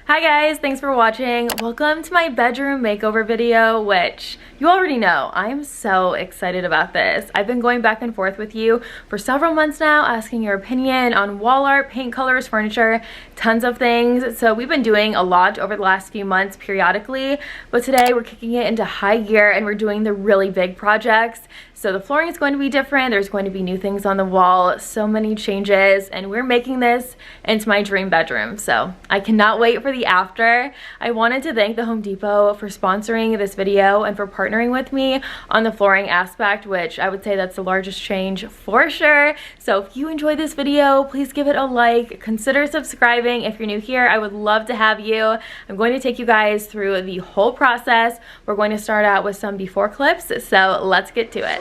Hi guys, thanks for watching. Welcome to my bedroom makeover video, which you already know. I'm so excited about this. I've been going back and forth with you for several months now, asking your opinion on wall art, paint colors, furniture, tons of things. So we've been doing a lot over the last few months periodically, but today we're kicking it into high gear and we're doing the really big projects. So the flooring is going to be different. There's going to be new things on the wall, so many changes, and we're making this into my dream bedroom. So I cannot wait for the after. I wanted to thank the Home Depot for sponsoring this video and for partnering with me on the flooring aspect, which I would say that's the largest change for sure. So if you enjoyed this video, please give it a like, consider subscribing. If you're new here, I would love to have you. I'm going to take you guys through the whole process. We're going to start out with some before clips, so let's get to it.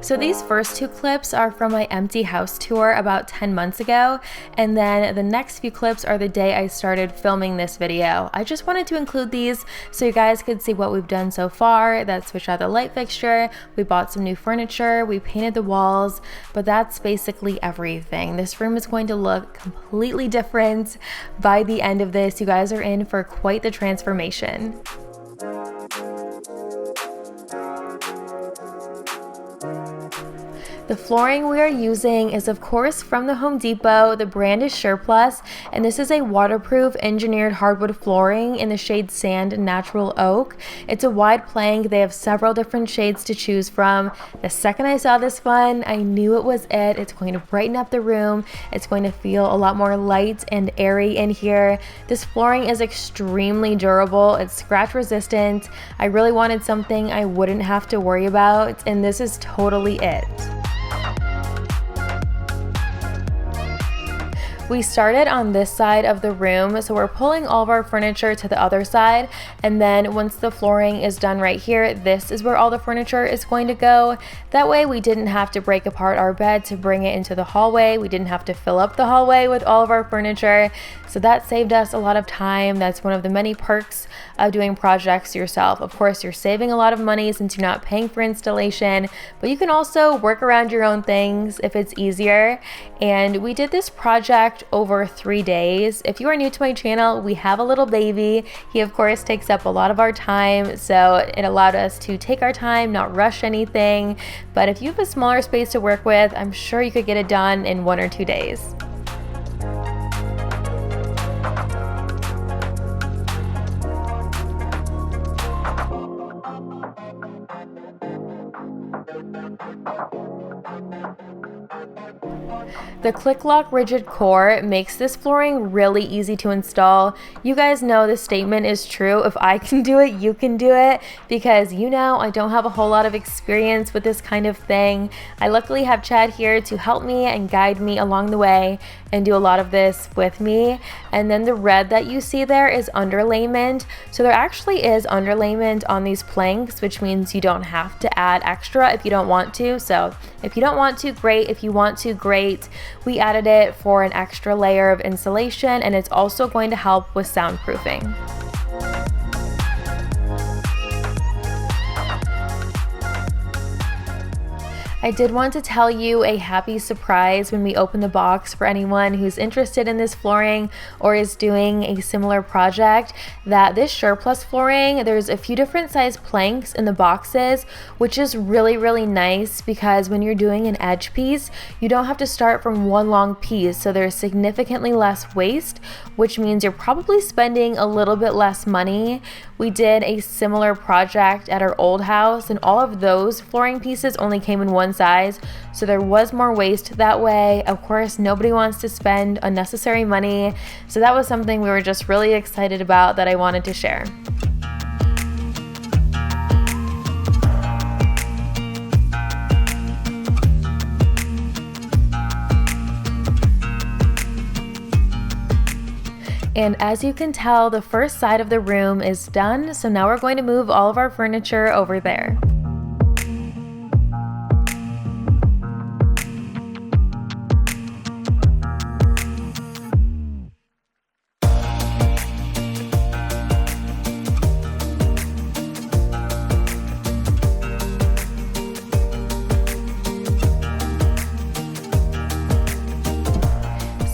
So these first two clips are from my empty house tour about 10 months ago, and then the next few clips are the day I started filming this video. I just wanted to include these so you guys could see what we've done so far. That switched out the light fixture, we bought some new furniture, we painted the walls, but that's basically everything. This room is going to look completely different by the end of this. You guys are in for quite the transformation. The flooring we are using is of course from the Home Depot. The brand is Surplus, and this is a waterproof engineered hardwood flooring in the shade Sand Natural Oak. It's a wide plank. They have several different shades to choose from. The second I saw this one, I knew it was it. It's going to brighten up the room. It's going to feel a lot more light and airy in here. This flooring is extremely durable. It's scratch resistant. I really wanted something I wouldn't have to worry about, and this is totally it. We started on this side of the room, so we're pulling all of our furniture to the other side, and then once the flooring is done right here, this is where all the furniture is going to go. That way we didn't have to break apart our bed to bring it into the hallway. We didn't have to fill up the hallway with all of our furniture, so that saved us a lot of time. That's one of the many perks of doing projects yourself. Of course, you're saving a lot of money since you're not paying for installation, but you can also work around your own things if it's easier. And we did this project over 3 days. If you are new to my channel, we have a little baby. He of course takes up a lot of our time, so it allowed us to take our time, not rush anything. But if you have a smaller space to work with, I'm sure you could get it done in 1 or 2 days. The Click Lock Rigid Core makes this flooring really easy to install. You guys know this statement is true. If I can do it, you can do it, because you know I don't have a whole lot of experience with this kind of thing. I luckily have Chad here to help me and guide me along the way and do a lot of this with me. And then the red that you see there is underlayment. So there actually is underlayment on these planks, which means you don't have to add extra if you don't want to. So if you don't want to, great. If you want to, great. We added it for an extra layer of insulation, and it's also going to help with soundproofing. I did want to tell you a happy surprise when we open the box for anyone who's interested in this flooring or is doing a similar project, that this Surplus flooring, there's a few different size planks in the boxes, which is really nice, because when you're doing an edge piece, you don't have to start from one long piece, so there's significantly less waste, which means you're probably spending a little bit less money. We did a similar project at our old house, and all of those flooring pieces only came in one size, so there was more waste that way. Of course, nobody wants to spend unnecessary money, so that was something we were just really excited about that I wanted to share. And as you can tell, the first side of the room is done, so now we're going to move all of our furniture over there.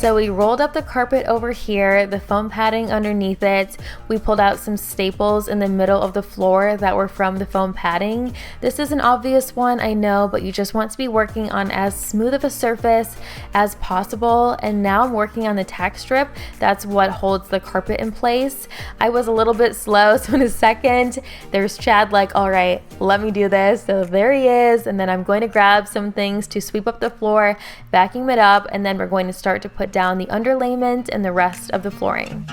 So we rolled up the carpet over here, the foam padding underneath it. We pulled out some staples in the middle of the floor that were from the foam padding. This is an obvious one, I know, but you just want to be working on as smooth of a surface as possible. And now I'm working on the tack strip. That's what holds the carpet in place. I was a little bit slow, so in a second, there's Chad like, all right, let me do this. So there he is. And then I'm going to grab some things to sweep up the floor, vacuum it up, and then we're going to start to put down the underlayment and the rest of the flooring.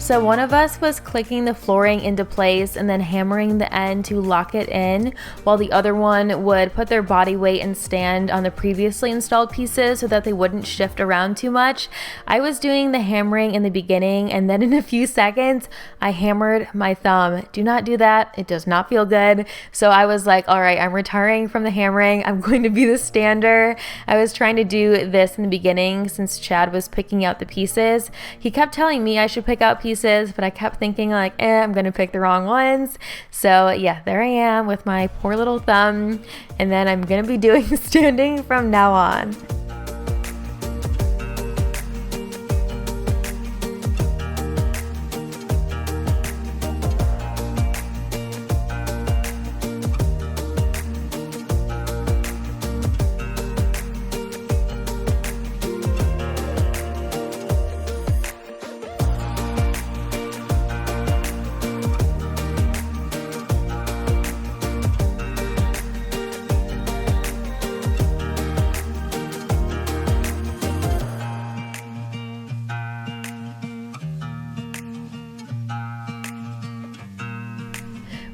So one of us was clicking the flooring into place and then hammering the end to lock it in, while the other one would put their body weight and stand on the previously installed pieces so that they wouldn't shift around too much. I was doing the hammering in the beginning, and then in a few seconds, I hammered my thumb. Do not do that. It does not feel good. So I was like, all right, I'm retiring from the hammering. I'm going to be the stander. I was trying to do this in the beginning since Chad was picking out the pieces. He kept telling me I should pick out pieces, but I kept thinking like, I'm gonna pick the wrong ones. So yeah, there I am with my poor little thumb, and then I'm gonna be doing standing from now on.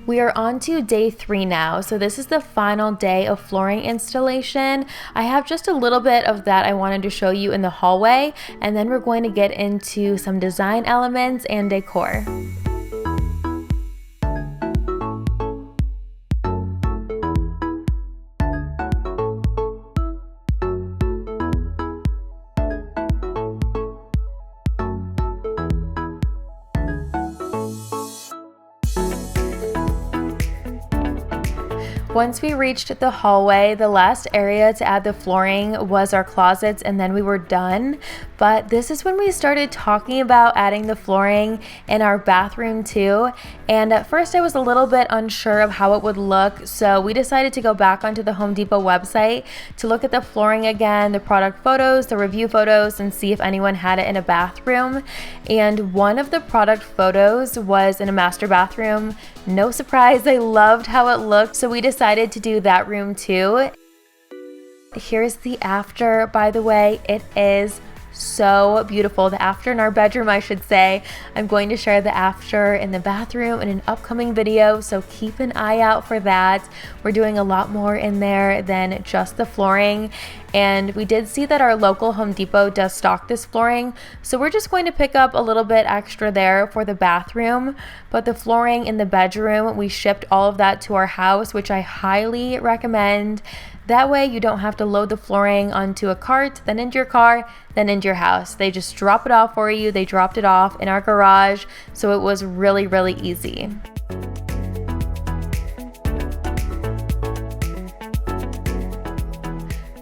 We are on to day 3 now, so this is the final day of flooring installation. I have just a little bit of that I wanted to show you in the hallway, and then we're going to get into some design elements and decor. Once we reached the hallway, the last area to add the flooring was our closets, and then we were done. But this is when we started talking about adding the flooring in our bathroom too. And at first I was a little bit unsure of how it would look, so we decided to go back onto the Home Depot website to look at the flooring again, the product photos, the review photos, and see if anyone had it in a bathroom. And one of the product photos was in a master bathroom. No surprise, I loved how it looked, so we decided to do that room too. Here's the after, by the way. It is so beautiful. The after in our bedroom, I should say. I'm going to share the after in the bathroom in an upcoming video, so keep an eye out for that. We're doing a lot more in there than just the flooring. And we did see that our local Home Depot does stock this flooring, so we're just going to pick up a little bit extra there for the bathroom. But the flooring in the bedroom, we shipped all of that to our house, which I highly recommend. That way you don't have to load the flooring onto a cart, then into your car, then into your house. They just drop it off for you. They dropped it off in our garage, so it was really, really easy.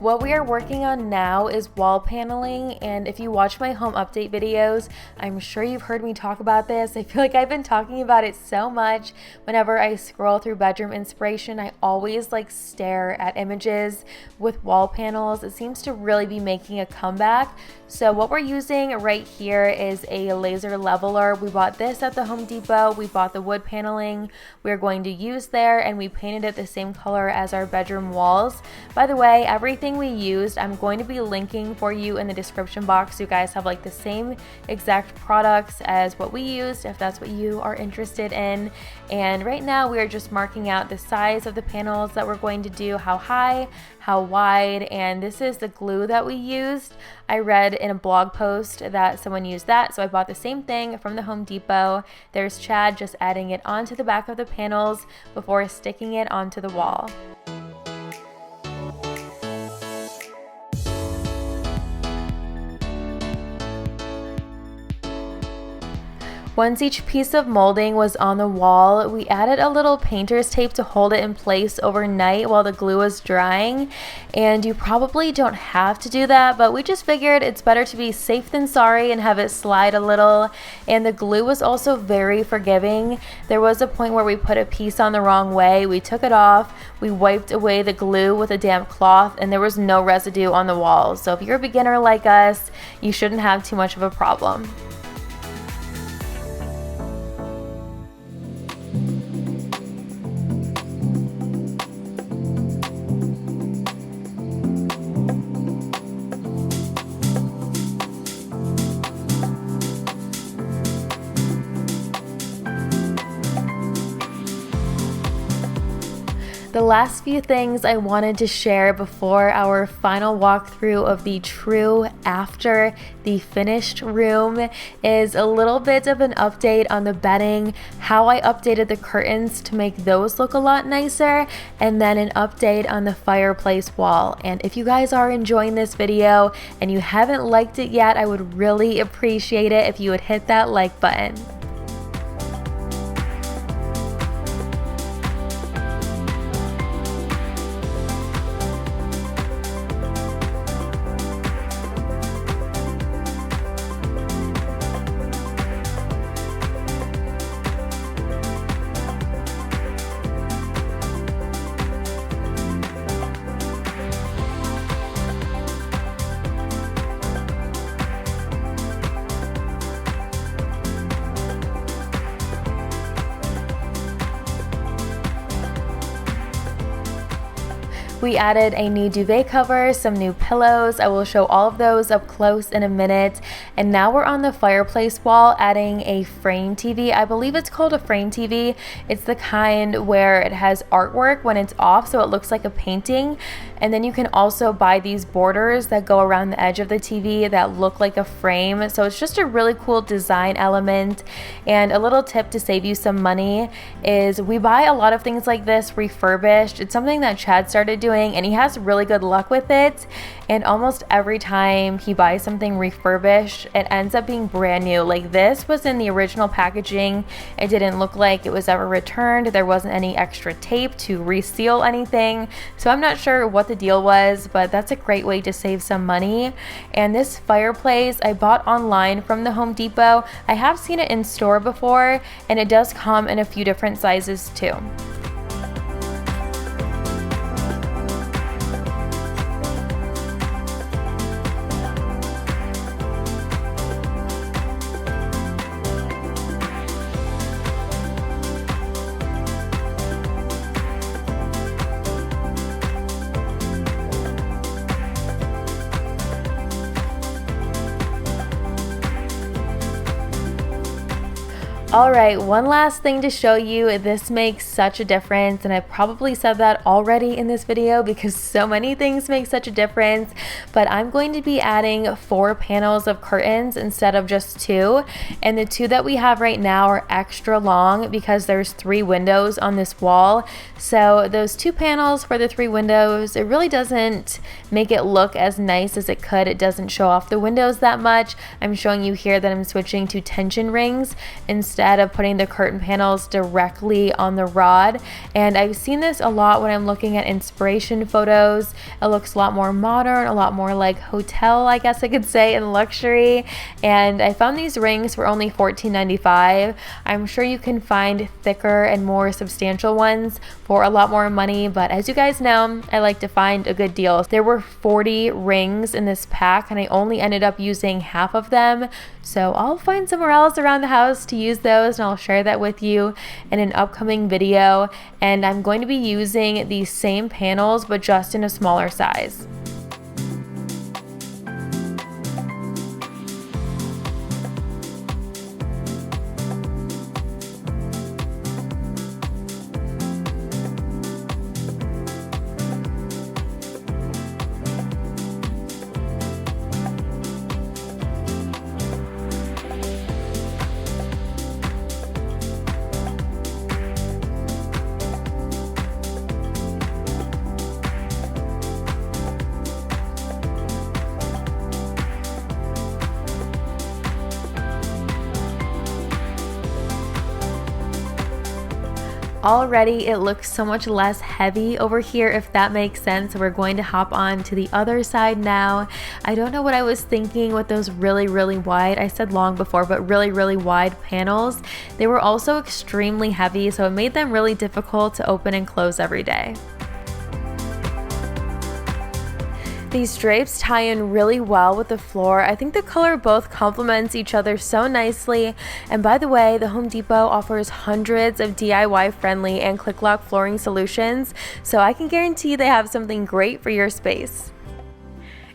What we are working on now is wall paneling, and if you watch my home update videos, I'm sure you've heard me talk about this. I feel like I've been talking about it so much. Whenever I scroll through bedroom inspiration, I always stare at images with wall panels. It seems to really be making a comeback. So what we're using right here is a laser leveler. We bought this at the Home Depot. We bought the wood paneling we're going to use there, and we painted it the same color as our bedroom walls. By the way, everything we used I'm going to be linking for you in the description box, so you guys have the same exact products as what we used if that's what you are interested in. And right now we are just marking out the size of the panels that we're going to do, how high, how wide, and this is the glue that we used. I read in a blog post that someone used that, so I bought the same thing from the Home Depot. There's Chad just adding it onto the back of the panels before sticking it onto the wall. Once each piece of molding was on the wall, we added a little painter's tape to hold it in place overnight while the glue was drying. And you probably don't have to do that, but we just figured it's better to be safe than sorry and have it slide a little. And the glue was also very forgiving. There was a point where we put a piece on the wrong way. We took it off, we wiped away the glue with a damp cloth, and there was no residue on the walls. So if you're a beginner like us, you shouldn't have too much of a problem. The last few things I wanted to share before our final walkthrough of the true after the finished room is a little bit of an update on the bedding, how I updated the curtains to make those look a lot nicer, and then an update on the fireplace wall. And if you guys are enjoying this video and you haven't liked it yet, I would really appreciate it if you would hit that like button. We added a new duvet cover, some new pillows. I will show all of those up close in a minute. And now we're on the fireplace wall adding a frame TV. I believe it's called a frame TV. It's the kind where it has artwork when it's off, so it looks like a painting. And then you can also buy these borders that go around the edge of the TV that look like a frame. So it's just a really cool design element. And a little tip to save you some money is we buy a lot of things like this refurbished. It's something that Chad started doing, and he has really good luck with it. And almost every time he buys something refurbished, it ends up being brand new. Like this was in the original packaging. It didn't look like it was ever returned. There wasn't any extra tape to reseal anything. So I'm not sure what the deal was, but that's a great way to save some money. And this fireplace I bought online from the Home Depot. I have seen it in store before, and it does come in a few different sizes too. Alright, one last thing to show you. This makes such a difference, and I probably said that already in this video because so many things make such a difference, but I'm going to be adding 4 panels of curtains instead of just 2, and the 2 that we have right now are extra long because there's 3 windows on this wall. So those 2 panels for the 3 windows, it really doesn't make it look as nice as it could. It doesn't show off the windows that much. I'm showing you here that I'm switching to tension rings instead instead of putting the curtain panels directly on the rod. And I've seen this a lot when I'm looking at inspiration photos. It looks a lot more modern, a lot more like hotel, I guess I could say, and luxury. And I found these rings for only $14.95. I'm sure you can find thicker and more substantial ones for a lot more money, but as you guys know, I like to find a good deal. There were 40 rings in this pack and I only ended up using half of them, so I'll find somewhere else around the house to use those and I'll share that with you in an upcoming video. And I'm going to be using these same panels but just in a smaller size. Already it looks so much less heavy over here, if that makes sense. We're going to hop on to the other side now. I don't know what I was thinking with those really wide, I said long before, but really wide panels. They were also extremely heavy, so it made them really difficult to open and close every day. These drapes tie in really well with the floor. I think the color both complements each other so nicely. And by the way, the Home Depot offers hundreds of DIY friendly and click lock flooring solutions, so I can guarantee they have something great for your space.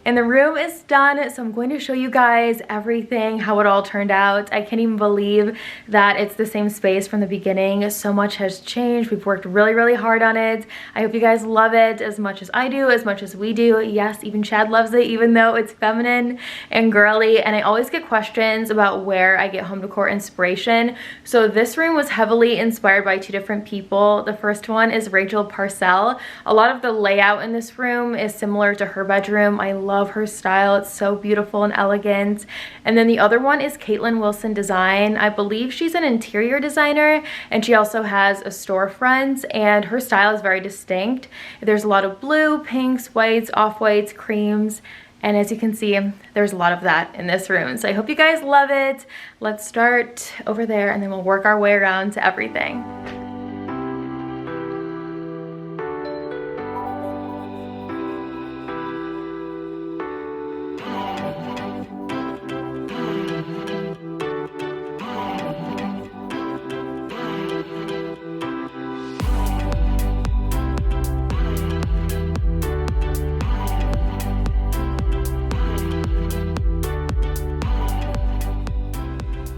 And the room is done, so I'm going to show you guys everything, how it all turned out. I can't even believe that it's the same space from the beginning. So much has changed. We've worked really hard on it. I hope you guys love it as much as I do, as much as we do. Yes, even Chad loves it, even though it's feminine and girly. And I always get questions about where I get home decor inspiration. So this room was heavily inspired by two different people. The first one is Rachel Parcell. A lot of the layout in this room is similar to her bedroom. I love her style. It's so beautiful and elegant. And then the other one is Caitlin Wilson Design. I believe she's an interior designer and she also has a storefront, and her style is very distinct. There's a lot of blue, pinks, whites, off-whites, creams, and as you can see, there's a lot of that in this room. So I hope you guys love it. Let's start over there and then we'll work our way around to everything.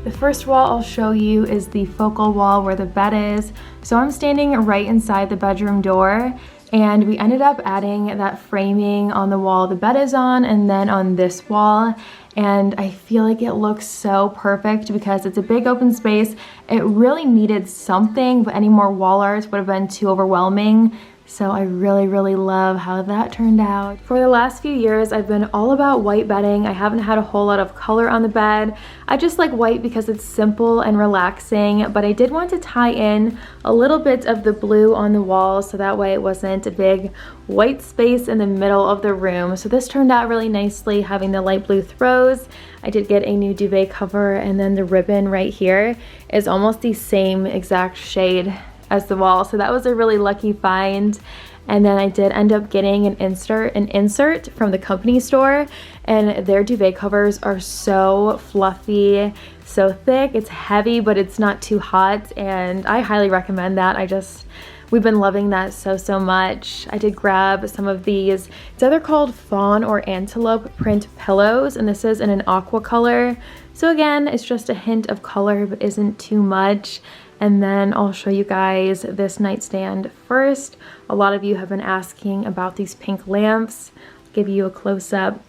The first wall I'll show you is the focal wall where the bed is. So I'm standing right inside the bedroom door, and we ended up adding that framing on the wall the bed is on and then on this wall. And I feel like it looks so perfect because it's a big open space. It really needed something, but any more wall art would have been too overwhelming. So I really love how that turned out. For the last few years, I've been all about white bedding. I haven't had a whole lot of color on the bed. I just like white because it's simple and relaxing, but I did want to tie in a little bit of the blue on the walls so that way it wasn't a big white space in the middle of the room. So this turned out really nicely, having the light blue throws. I did get a new duvet cover, and then the ribbon right here is almost the same exact shade as the wall, so that was a really lucky find. And then I did end up getting an insert from the company store, and their duvet covers are so fluffy, so thick. It's heavy, but it's not too hot, and I highly recommend that. We've been loving that so much. I did grab some of these. It's either called fawn or antelope print pillows, and this is in an aqua color. So again, it's just a hint of color, but isn't too much. And then I'll show you guys this nightstand first. A lot of you have been asking about these pink lamps. I'll give you a close-up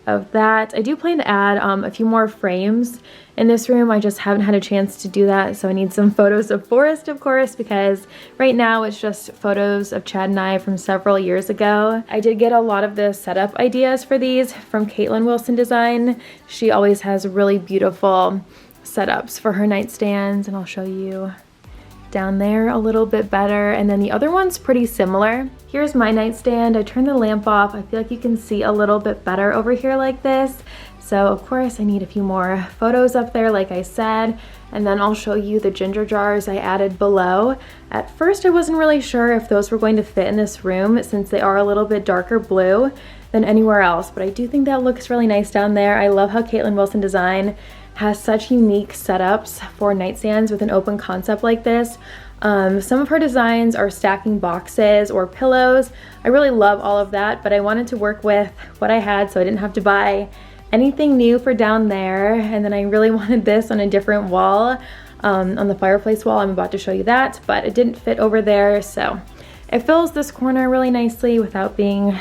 of that. I do plan to add a few more frames in this room. I just haven't had a chance to do that, so I need some photos of Forrest, of course, because right now it's just photos of Chad and I from several years ago. I did get a lot of the setup ideas for these from Caitlin Wilson Design. She always has really beautiful setups for her nightstands, and I'll show you down there a little bit better. And then the other one's pretty similar. Here's my nightstand. I turned the lamp off. I feel like you can see a little bit better over here like this. So of course I need a few more photos up there like I said. And then I'll show you the ginger jars I added below. At first I wasn't really sure if those were going to fit in this room since they are a little bit darker blue than anywhere else, but I do think that looks really nice down there. I love how Caitlin Wilson Design has such unique setups for nightstands with an open concept like this. Some of her designs are stacking boxes or pillows. I really love all of that, but I wanted to work with what I had so I didn't have to buy anything new for down there. And then I really wanted this on a different wall, on the fireplace wall. I'm about to show you that, but it didn't fit over there. So it fills this corner really nicely without being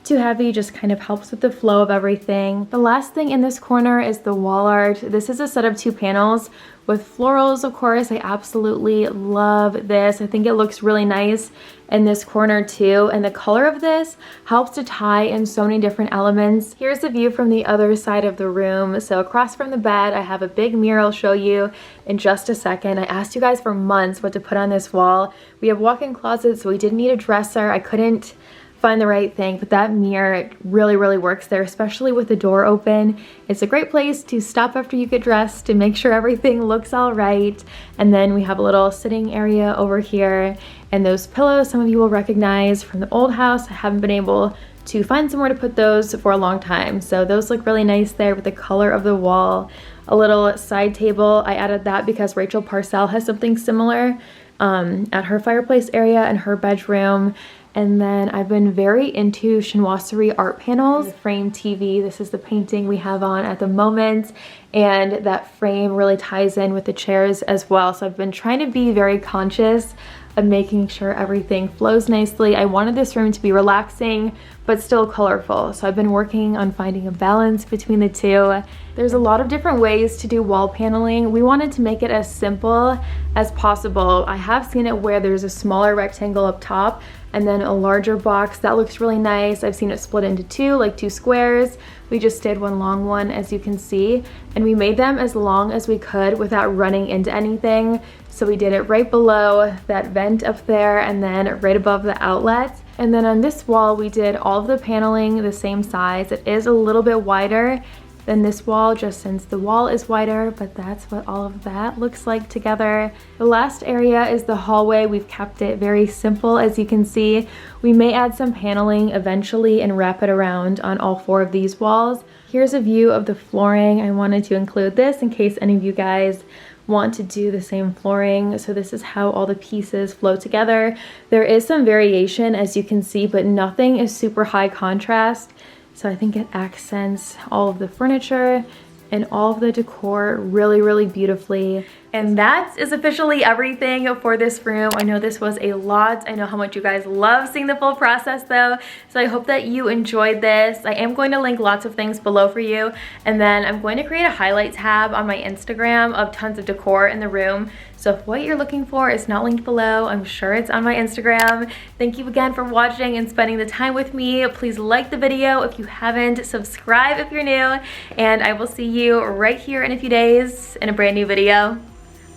too heavy, just kind of helps with the flow of everything. The last thing in this corner is the wall art. This is a set of 2 panels with florals, of course. I absolutely love this. I think it looks really nice in this corner too. And the color of this helps to tie in so many different elements. Here's the view from the other side of the room. So across from the bed, I have a big mirror I'll show you in just a second. I asked you guys for months what to put on this wall. We have walk-in closets, so we didn't need a dresser. I couldn't find the right thing, but that mirror really works there, especially with the door open. It's a great place to stop after you get dressed to make sure everything looks all right. And then we have a little sitting area over here, and those pillows some of you will recognize from the old house. I haven't been able to find somewhere to put those for a long time, so those look really nice there with the color of the wall. A little side table, I added that because Rachel Parcell has something similar at her fireplace area in her bedroom. And then I've been very into chinoiserie art panels. Frame TV, this is the painting we have on at the moment. And that frame really ties in with the chairs as well. So I've been trying to be very conscious of making sure everything flows nicely. I wanted this room to be relaxing, but still colorful. So I've been working on finding a balance between the two. There's a lot of different ways to do wall paneling. We wanted to make it as simple as possible. I have seen it where there's a smaller rectangle up top and then a larger box. That looks really nice. I've seen it split into 2, like 2 squares. We just did one long one, as you can see, and we made them as long as we could without running into anything. So we did it right below that vent up there and then right above the outlet. And then on this wall, we did all of the paneling the same size. It is a little bit wider than this wall, just since the wall is wider, but that's what all of that looks like together. The last area is the hallway. We've kept it very simple, as you can see. We may add some paneling eventually and wrap it around on all 4 of these walls. Here's a view of the flooring. I wanted to include this in case any of you guys want to do the same flooring. So this is how all the pieces flow together. There is some variation, as you can see, but nothing is super high contrast. So I think it accents all of the furniture and all of the decor really beautifully. And that is officially everything for this room. I know this was a lot. I know how much you guys love seeing the full process though. So I hope that you enjoyed this. I am going to link lots of things below for you. And then I'm going to create a highlight tab on my Instagram of tons of decor in the room. So if what you're looking for is not linked below, I'm sure it's on my Instagram. Thank you again for watching and spending the time with me. Please like the video if you haven't, subscribe if you're new, and I will see you right here in a few days in a brand new video.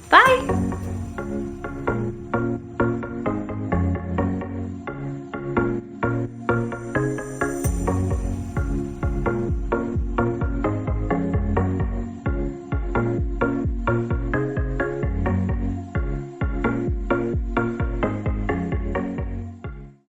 Bye!